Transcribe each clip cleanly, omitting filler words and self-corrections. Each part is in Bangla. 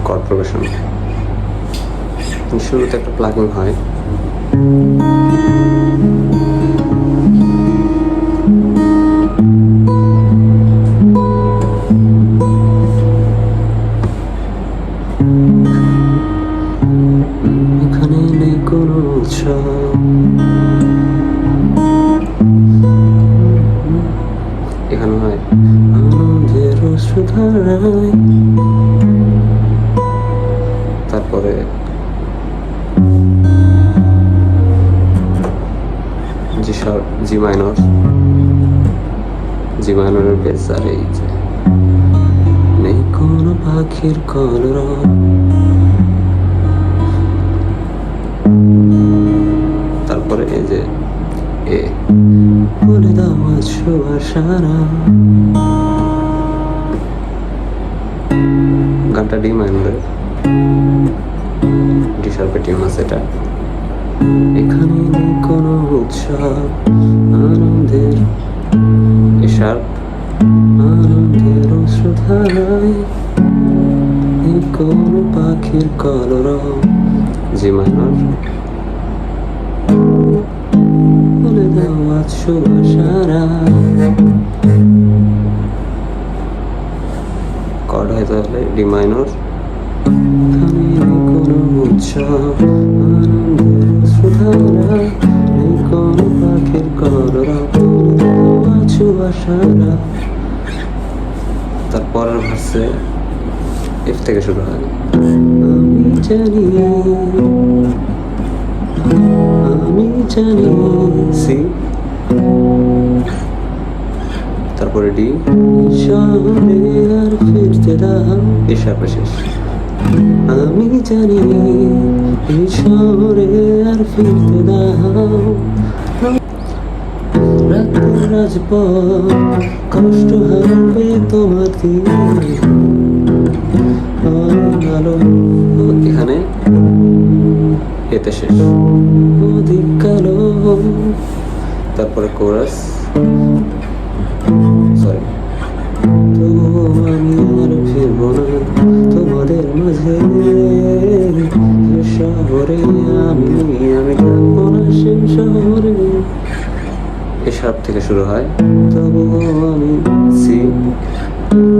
Cord progression. শুরুতে একটা প্লাগিং হয়, এখানে নেই কোনো উৎসব, এখানে হয় আনন্দের অশ্রুধারায়। তারপরে জি মাইনর, জি মাইনরের বেস। আর এই যে নেই কোনো পাখির কলরব, তারপরে এই যে এ বলে দাও আজ সারা। গানটা ডি মাইনরে, ডি শার্পে টিউন আছে এটা। এখানে নেই কোনো উৎসব আনন্দের, এ শার্প আনন্দের অশ্রুধারায়, নেই কোনো পাখির কলরব। জি মাইনর বলে দাও আজ সারা। কর্ড হয় তাহলে ডি মাইনর, এখানে নেই কোনো উৎসব আনন্দের অশ্রুধারায়, নেই কোনো পাখির কলরব, সারা। তারপরের ভার্সে এফ থেকে শুরু হয়। আমি জানি, আমি জানি, সি। তারপরে ডি, শহরে আর ফিরতে দাও, এ শার্পে শেষ। আমি জানি এই শহরে আর ফিরতে দাও, রাজপথ কষ্ট হারবে তোমার দিয়ে আলো। এখানে এতে শেষ, অধিক কালো। তারপরে কোরাস, সরি। তবুও আমি আর ফিরব না তোমাদের মাঝে, শহরে আমি থাকবো না সে শহরে। এ শার্প থেকে শুরু হয়, তবুও আমি সি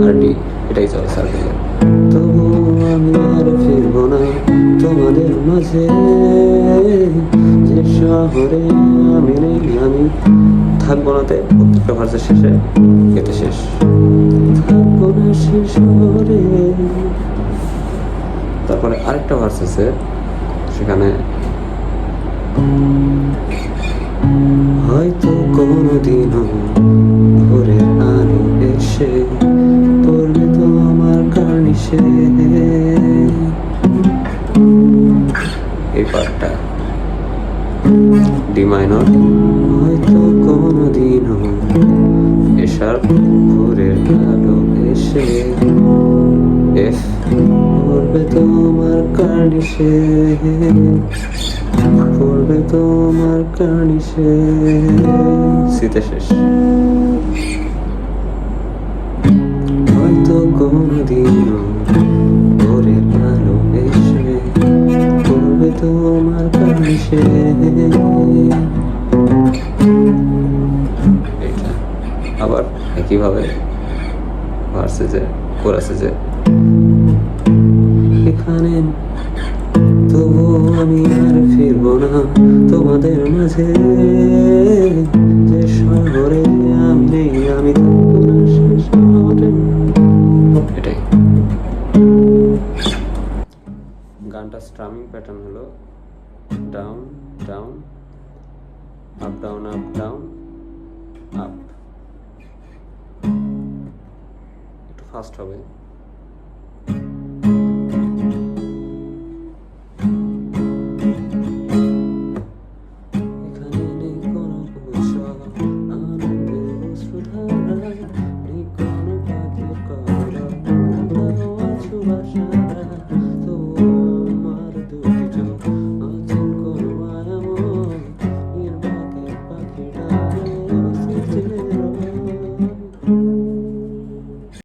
আর ডি, এটাই চলে সার্কেলে। তবুও আমি আর ফিরবো না তোমাদের মাঝে, যে শহরে আমি নেই, আমি থাকবো নাতে প্রত্যেকটা ভার্সের শেষে এতে শেষ, থাকবো না সে শহরে। তারপরে আরেকটা ভার্স আছে, সেখানে হয়তো কোনোদিনও ভোরের আলো এসে পড়বে তোমার কার্নিশে। এই পার্টটা ডি মাইনর, হয়তো কোনোদিনও এ শার্প ভোরের আলো এসে, এফ পড়বে তোমার কার্নিশে, পড়বে তোমার কার্নিশে, সিতে শেষ। হয়তো কোনোদিনও ভোরের আলো এসে পড়বে তোমার কার্নিশে। এটা আবার একইভাবে ভার্সে যে কোরাসে যে এখানে, তবুও আমি আর ফিরবো না তোমাদের মাঝে, যে শহরে আমি নেই, আমি থাকবো না সে শহরে। এটাই গানটা। স্ট্রামিং প্যাটার্ন হলো down down up down up down up, একটু ফাস্ট হবে।